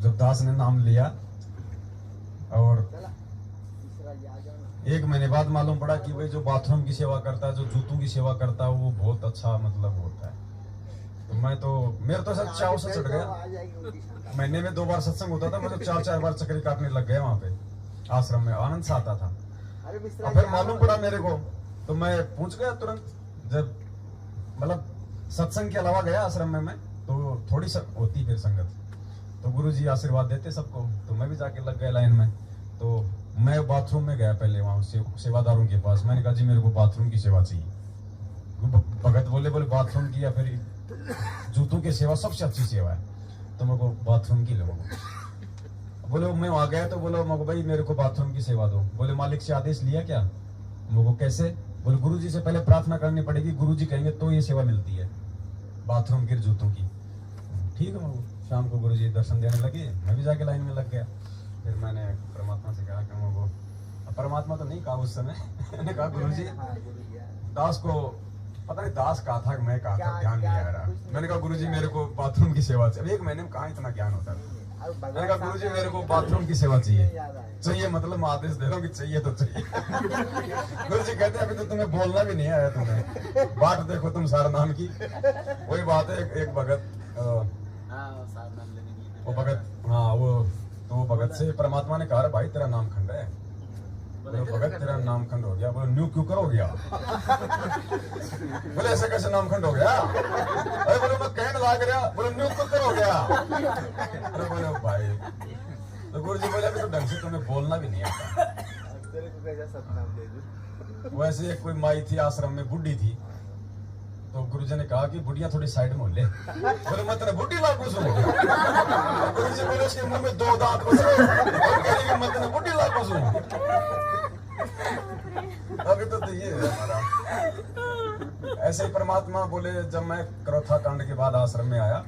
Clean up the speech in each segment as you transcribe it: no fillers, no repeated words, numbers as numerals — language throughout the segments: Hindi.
जब दास ने नाम लिया और 1 महीने बाद मालूम पड़ा कि भाई जो बाथरूम की सेवा करता है, जो जूतों की सेवा करता है, वो बहुत अच्छा मतलब होता है। तो मैं तो मेरे तो सब चाव से चढ़ गया। महीने में 2 बार सत्संग होता था, मैं तो 4-4 बार चक्री काटने लग गया वहां पे आश्रम में, आनंद से आता था। और फिर मालूम पड़ा मेरे को, तो मैं पूछ गया तुरंत। जब मतलब सत्संग के अलावा गया आश्रम में मैं, तो थोड़ी होती फिर संगत, तो गुरु जी आशीर्वाद देते सबको, तो मैं भी जाके लग गया लाइन में। तो मैं बाथरूम में गया पहले, वहां सेवादारों के पास। मैंने कहा जी मेरे को बाथरूम की सेवा चाहिए। भगत बोले बाथरूम की या फिर जूतों की सेवा सबसे अच्छी सेवा है, तो मेरे को बाथरूम की लो। बोले मैं वहां गया तो बोलो मेरे को भाई मेरे को बाथरूम की सेवा दो। बोले मालिक से आदेश लिया क्या? मेरे को कैसे? बोले गुरु जी से पहले प्रार्थना करनी पड़ेगी, गुरु जी कहेंगे तो ये सेवा मिलती है बाथरूम की जूतों की। ठीक है, मैं शाम को गुरु जी दर्शन देने लगे, मैं भी जाके लाइन में लग गया। फिर मैंने परमात्मा से कहा कि वो परमात्मा तो नहीं कहा उस समय मैंने कहा गुरु जी दास को पता नहीं दास कहा था कि मैं कहा था, ध्यान नहीं आ रहा। मैंने कहा गुरु जी मेरे को बाथरूम की सेवा चाहिए। 1 महीने में कहाँ इतना ज्ञान होता है। मैंने कहा गुरु जी मेरे को बाथरूम की सेवा चाहिए मतलब मैं आदेश दे रहा हूँ कि चाहिए तो चाहिए। गुरु जी कहते हैं अभी तो तुम्हें बोलना भी नहीं आया, तुम्हें बात देखो तुम सारा नाम की। वही बात है, एक भगत वो भगत, हाँ वो भगत से परमात्मा ने कहा भाई तेरा नाम खंड है। बोले भगत तेरा नाम खंड हो गया। बोले न्यू क्यों कर हो गया? बोले ऐसे कैसे नाम खंड हो गया? अरे बोले मैं कहने लग रहा। बोले न्यू क्यों कर हो गया? अरे बोले भाई, तो गुरु जी बोले अभी तो ढंग से तुम्हें बोलना भी नहीं आता। वैसे कोई माई थी आश्रम में, बुढ़ी थी, तो गुरु जी ने कहा कि बुढ़िया थोड़ी साइड में हो ले। बोले मैं तेरा बुढ़ी लागू सुन। गुरु जी बोले उसके मुंह में 2 दांत बचे और कह रही कि मैं तेरा बुढ़ी लागू सुन। अभी तो ये है हमारा। ऐसे ही परमात्मा बोले जब मैं क्रोथा कांड के बाद आश्रम में आया,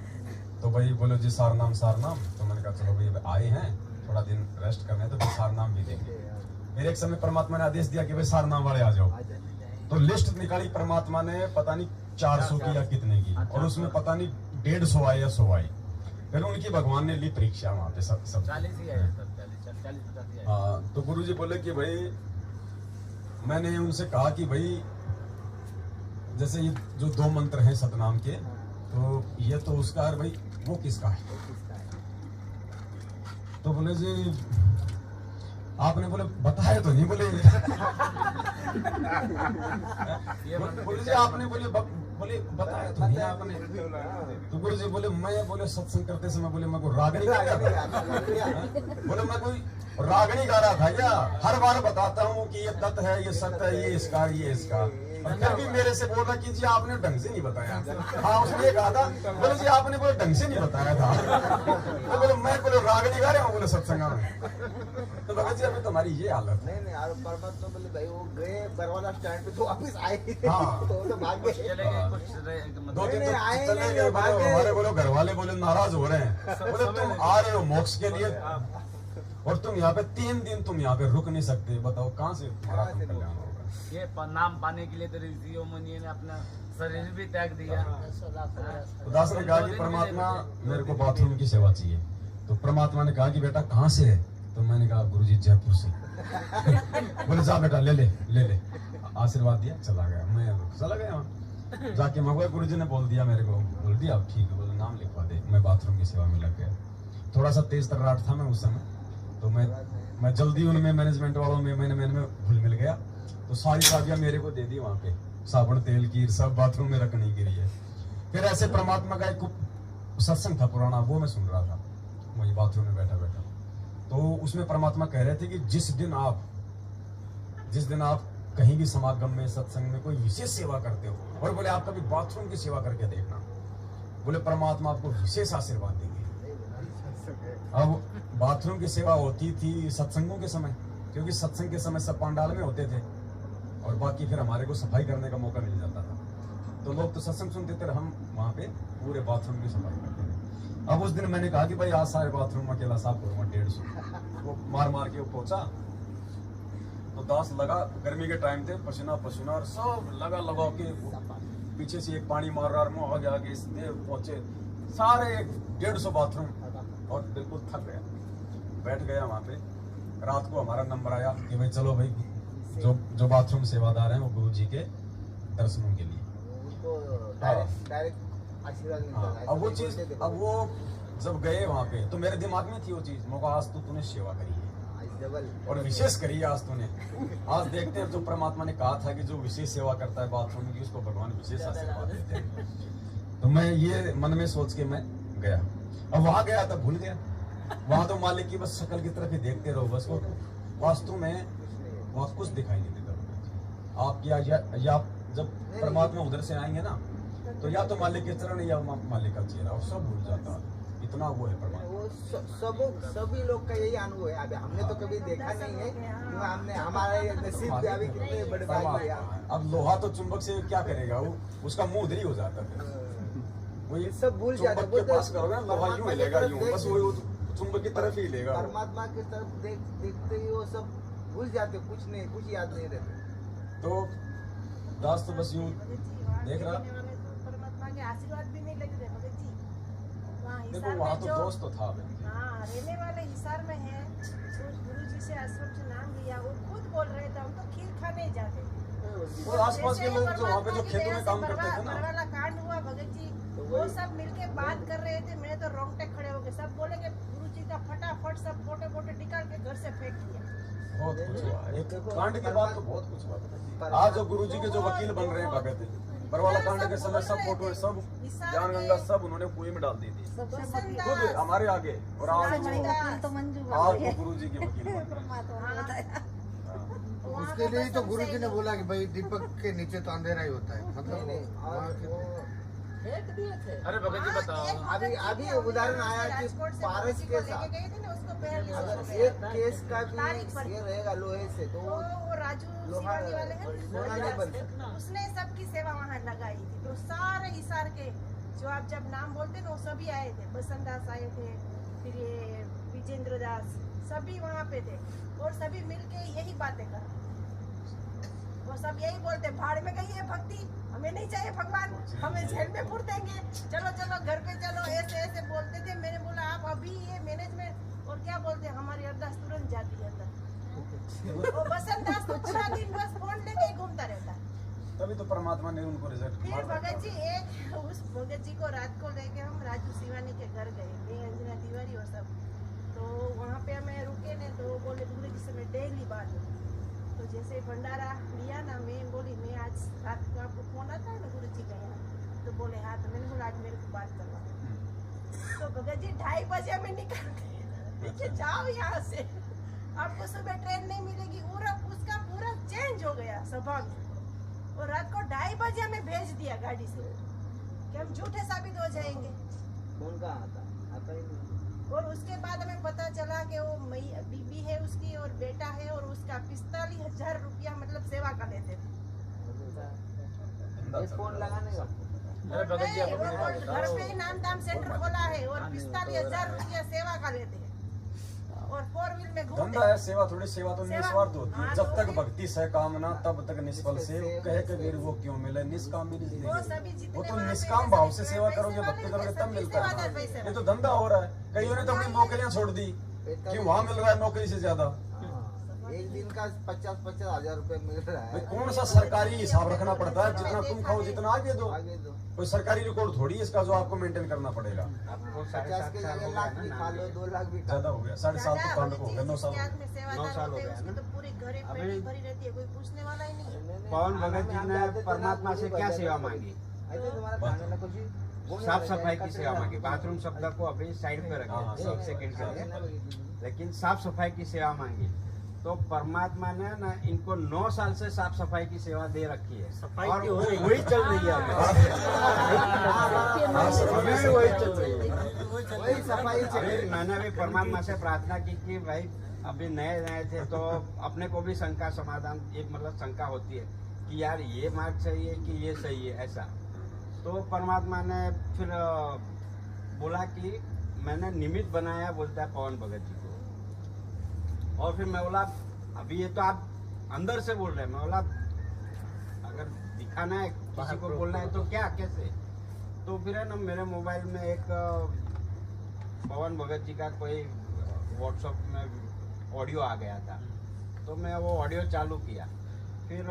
तो भाई बोलो जी सार नाम। तो मैंने कहा चलो भाई आए हैं थोड़ा दिन रेस्ट करने, तो फिर सार नाम भी देंगे। फिर एक समय परमात्मा ने आदेश दिया कि भाई सार नाम वाले आ जाओ। तो लिस्ट निकाली परमात्मा ने, पता नहीं 400 की या कितने की, और उसमें पता नहीं 150 आए या 100 आए। फिर उनकी भगवान ने ली परीक्षा वहां पे सब 40 ही आए। हाँ, तो गुरु जी बोले कि भाई मैंने उनसे कहा कि भाई जैसे ये जो 2 मंत्र हैं सतनाम के, तो ये तो उसका है भाई, वो किसका है? तो बोले जी आपने बोले बताया तो नहीं। बोले बोले जी आपने बोले बताया तो नहीं आपने। तो गुरु जी बोले मैं बोले सत्संग करते समय बोले मैं कोई रागनी गा रहा था। बोले मैं कोई रागनी गा रहा था क्या? हर बार बताता हूँ कि ये तत् है, ये सत्य है, ये इसका, ये इसका, और फिर भी मेरे से बोल रहा कि जी आपने ढंग से नहीं बताया। हाँ उसने ये कहा था, बोले जी आपने बोले ढंग से नहीं बताया था। तो बोले मैं बोले रागनी गा रहा हूँ बोले सत्संग में। तो बोले जी अभी तुम्हारी ये हालत है। नहीं यार परमात्मा बोले भाई वो गए बरवाला स्टैंड पे तो वापस आए। हाँ तो भाग गए। 2 दिन चले गए। हमारे बोलो घर वाले बोले नाराज हो रहे हैं। बोले तुम आ रहे हो मोक्ष के लिए और तुम यहाँ पे 3 दिन तुम यहाँ पे रुक नहीं सकते, बताओ कहाँ से तुम्हारा कल्याण होगा? ये नाम पाने के लिए तो ऋषियों मुनियों ने अपना शरीर भी त्याग दिया। तो दास ने कहा कि परमात्मा मेरे को बाथरूम की सेवा चाहिए। तो परमात्मा ने कहा कि बेटा कहाँ से है? तो मैंने कहा गुरुजी जयपुर से। बोले जा बेटा ले ले। आशीर्वाद दिया, चला गया। मैं चला गया वहाँ जाके मगवा गुरुजी ने बोल दिया मेरे को, बोल दिया अब ठीक है, बोले नाम लिखवा दे। मैं बाथरूम की सेवा में लग गया। थोड़ा सा तेज तर्राट था मैं उस समय, तो मैं जल्दी उनमें मैनेजमेंट वालों में मैंने घुल मिल गया। तो सारी चाबियां मेरे को दे दी वहां पे, साबुन तेल की सब बाथरूम में रखने के लिए। फिर ऐसे परमात्मा का एक सत्संग था पुराना, वो मैं सुन रहा था वही बाथरूम में बैठा। तो उसमें परमात्मा कह रहे थे कि जिस दिन आप कहीं भी समागम में सत्संग में कोई विशेष सेवा करते हो, और बोले आप कभी बाथरूम की सेवा करके देखना, बोले परमात्मा आपको विशेष आशीर्वाद देंगे। अब बाथरूम की सेवा होती थी सत्संगों के समय, क्योंकि सत्संग के समय सब पंडाल में होते थे और बाकी फिर हमारे को सफाई करने का मौका मिल जाता था। तो लोग तो सत्संग सुनते थे, हम वहां पे पूरे बाथरूम की सफाई करते थे। अब उस दिन मैंने कहा कि भाई आज सारे बाथरूम अकेला साफ करूंगा 150। वो मार के वो पहुंचा तो दास लगा, गर्मी के टाइम थे, पसीना और सब लगा के पीछे से एक पानी मार रहा, आगे इसलिए पहुंचे सारे 150 बाथरूम, और बिल्कुल थक गया, बैठ गया वहाँ पे। रात को हमारा नंबर आया कि भाई चलो भाई, जो बाथरूम सेवादार हैं वो गुरु जी के दर्शनों के लिए। उनको डायरेक्ट आशीर्वाद मिलता है। अब वो चीज, अब वो जब गए वहाँ पे तो मेरे दिमाग में थी वो चीज, मौका आज तो तूने सेवा करी है डबल और विशेष करी है आज तूने। आज देखते हैं जो परमात्मा ने कहा था कि जो विशेष सेवा करता है बाथरूम की उसको भगवान विशेष आशीर्वाद देते हैं। तो मैं ये मन में सोच के मैं गया। अब वहां गया तो भूल गया, वहां तो मालिक की बस शक्ल की तरफ ही देखते रहो बस, वो वास्तु में बहुत कुछ दिखाई नहीं देता। आप या आप जब परमात्मा उधर से आएंगे ना तो या तो मालिक के चरण या मालिक का चेहरा, वो सब भूल जाता है, इतना वो है परमात्मा। वो सभी लोग का यही अनुभव है। अभी हमने तो कभी देखा नहीं है, क्योंकि हमने हमारे नसीब पे अभी कितने बड़े भाई हैं। अब लोहा तो चुंबक से क्या करेगा, वो उसका मुंह उधर ही हो जाता है। वो ये सब भूल जाते चुंबक के पास करोगे ना, लोहा यूं हिलेगा यूं, बस वो चुंबक की तरफ ही हिलेगा। परमात्मा की तरफ देखते ही वो सब भूल जाते, कुछ नहीं, कुछ याद नहीं रहते। तो दास तो बस यूं देख रहा। परमात्मा के आशीर्वाद भी नहीं लग रहे भगत जी। देखो वहाँ तो दोस्त तो था भाई। हाँ, रहने वाले हिसार में है, तो गुरु जी से आश्रम से नाम लिया, वो खुद बोल रहे थे हम तो खीर खाने जाते थे। और आसपास के लोग जो वहाँ पे जो खेतों में काम करते थे ना, वाला कांड हुआ भगत जी, वो सब मिलके बात कर रहे थे। मैं तो रोंगटे खड़े हो गए, सब बोले कि गुरु जी का फटाफट सब फोटो फोटो निकाल के घर से फेंक दिया। बहुत कुछ हुआ, एक कांड के बाद तो बहुत कुछ हुआ। आज जो गुरु जी के जो वकील बन रहे हैं भगत, बरवाला कांड के समय सब फोटो सब ज्ञान गंगा सब उन्होंने कुएं में डाल दी थी खुद हमारे आगे। और आज वो गुरु जी के वकील बन रहे हैं। उसके लिए ही तो गुरु जी ने बोला कि भाई दीपक के नीचे तो अंधेरा ही होता है, मतलब अरे भगत जी बताओ, अभी उदाहरण आया कि पारस के साथ अगर एक केस का भी ये रहेगा लोहे से तो वो राजू लोहा शिवानी वाले हैं, सोना नहीं बन सकता। उसने सबकी सेवा वहाँ लगाई थी। तो सारे हिसार के जो आप जब नाम बोलते ना, वो सभी आए थे। बसंत दास आए थे, फिर ये विजेंद्र दास, सभी वहाँ पे थे और सभी मिलके यही बातें कर रहे। वो सब यही बोलते, भाड़ में गई है भक्ति, हमें नहीं चाहिए भगवान, हमें जेल में फुट देंगे, चलो चलो घर पे चलो, ऐसे ऐसे बोलते थे। मैंने बोला आप अभी ये मैनेजमेंट और क्या बोलते हैं, हमारी अरदास तुरंत जाती है अंदर। वो बसंत दास तो पूरा दिन बस फोन लेके ही घूमता रहता। तभी तो परमात्मा ने उनको रिजल्ट फिर भगत जी एक उस भगत जी को रात को लेके हम राजू शिवानी के घर गए, मैं अंजना तिवारी और सब। तो वहाँ पे हमें रुके ने, तो बोले गुरु जी से मैं डेली बात होती। तो जैसे भंडारा लिया ना, मैं बोली मैं आज रात को आपको फोन आता है ना गुरु जी का यहाँ, तो बोले हाँ। तो मैंने बोला आज मेरे को बात करवा। तो भगत जी 2:30 बजे हमें निकल गए, जाओ यहाँ से, आपको सुबह ट्रेन नहीं मिलेगी। उसका पूरा चेंज हो गया स्वभाव। और रात को 2:30 बजे हमें भेज दिया गाड़ी से कि हम झूठे साबित हो जाएंगे। फोन कहाँ आता ही नहीं। और उसके बाद हमें पता चला कि वो बीबी है उसकी और बेटा है, और उसका 45,000 रुपया मतलब सेवा का लेते थे। ये फोन लगाने का अरे भगत जी नहीं, वो घर पे ही नाम दाम सेंटर खोला है और 45,000 रुपया सेवा का लेते हैं और 4 व्हील में घूमते धंधा है, सेवा थोड़ी, सेवा तो सेवा- निस्वार्थ होती है। हाँ, जब तो तक फिर- भक्ति सहकामना तब तक निष्फल से कहे के वीर वो क्यों मिले, निष्काम मिल वो सभी जितने वो तो वहाँ पे निष्काम पैसे भाव से सेवा पैसे करोगे, वाले भक्ति थे, करोगे तब सभी मिलता है सेवादार ना। पैसे ये तो धंधा हो रहा है। कईयों ने तो अपनी नौकरियां छोड़ दी कि वहाँ मिल रहा है नौकरी से ज्यादा। एक दिन का 50-50 हजार रुपए मिल रहा भाई है। कौन सा सरकारी हिसाब रखना पड़ता है, जितना तुम खाओ जितना आगे दो। आगे दो कोई सरकारी रिकॉर्ड थोड़ी है इसका जो आपको मेंटेन करना पड़ेगा। आपको 50 के जगह लाख भी खा लो, 2 लाख भी खा ज्यादा लो। हो गया, 7.5 तो कांड को हो गया, 9 साल हो गए। में सेवादार साल हो होते हैं, गया उसकी ना। तो पूरी घरे पेटी भरी रहती है, कोई पूछने वाला ही नहीं है। पवन भगत जी ने परमात्मा से क्या सेवा मांगी? ऐसे तुम्हारा खाने में कुछ साफ सफाई की सेवा मांगी। बाथरूम शब्द को अभी साइड पे हाँ, रखें, हाँ, एक सेकंड के लिए, में लेकिन साफ सफाई की सेवा मांगी। तो परमात्मा ने ना इनको 9 साल से साफ सफाई की सेवा दे रखी है और वही चल रही है अभी भी वही चल रही है। वही सफाई अभी मैंने भी परमात्मा से प्रार्थना की कि भाई अभी नए नए थे तो अपने को भी शंका समाधान, एक मतलब शंका होती है कि यार ये मार्ग सही है कि ये सही है, ऐसा। तो परमात्मा ने फिर बोला कि मैंने निमित्त बनाया, बोलता है पवन भगत जी को। और फिर मैं बोला अभी ये तो आप अंदर से बोल रहे हैं, मैं बोला अगर दिखाना है किसी को बोलना है तो क्या कैसे। तो फिर है ना मेरे मोबाइल में एक पवन भगत जी का कोई व्हाट्सएप में ऑडियो आ गया था, तो मैं वो ऑडियो चालू किया, फिर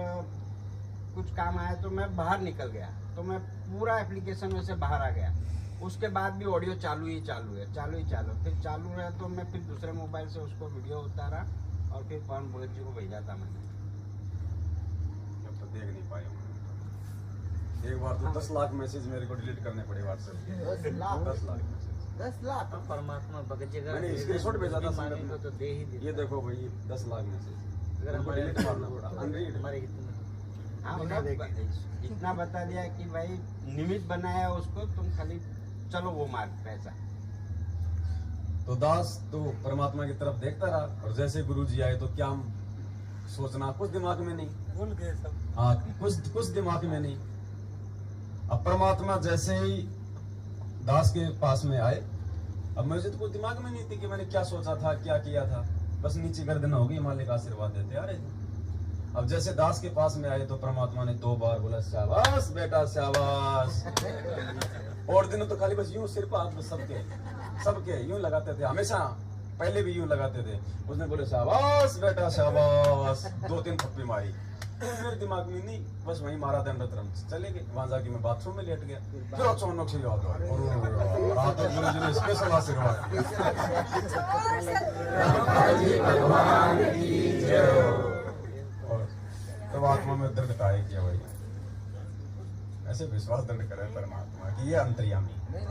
कुछ काम आया तो मैं बाहर निकल गया, तो मैं पूरा एप्लीकेशन में से बाहर आ गया। उसके बाद भी ऑडियो चालू ही चालू है, चालू ही चालू, फिर चालू रहा तो मैं फिर दूसरे मोबाइल से उसको वीडियो उतारा और फिर पवन भगत जी को भेजा था मैंने। जब तक देख नहीं पाए एक बार तो 10 लाख मैसेज मेरे को डिलीट करने पड़े व्हाट्सएप के। 10 लाख 10 लाख मैसेज 10 लाख परमात्मा भगत जी का मैंने स्क्रीनशॉट भेजा था माने संगत को में। तो दे ही देता। ये देखो भाई 10 लाख मैसेज अगर उनको हमारे डिलीट मारना पड़ा अनरीड। हमारे हित में हाँ, बिना मतलब देखे। इतना बता दिया कि भाई निमित्त बनाया उसको, तुम खाली चलो वो मार्ग पैसा। तो दास तो परमात्मा की तरफ देखता रहा, और जैसे गुरु जी आए तो क्या सोचना कुछ दिमाग में नहीं, भूल गए सब। हाँ कुछ दिमाग में नहीं। अब परमात्मा जैसे ही दास के पास में आए, अब मुझे तो कुछ दिमाग में नहीं थी कि मैंने क्या सोचा था, क्या किया था, बस नीचे गर्दन होगी, मालिक आशीर्वाद देते आ रहे थे। अब जैसे दास के पास में आए तो परमात्मा ने 2 बार बोला शाबाश बेटा शाबाश। और दिनों तो खाली बस यूं सिर पर हाथ सबके यूं लगाते थे, हमेशा पहले भी यूं लगाते थे। उसने बोले शाबाश बेटा शाबाश, 2-3 थप्पी मारी, मेरे दिमाग में नहीं, बस वहीं मारा दंडत रम चले गए। वहां जाके मैं बाथरूम में लेट गया, फिर अचानक से याद आया रात को गुरु जी ने स्पेशल आशीर्वाद और तब आत्मा में दर्द आए किया भाई, ऐसे विश्वास दंड करे परमात्मा कि ये अंतर्यामी। नहीं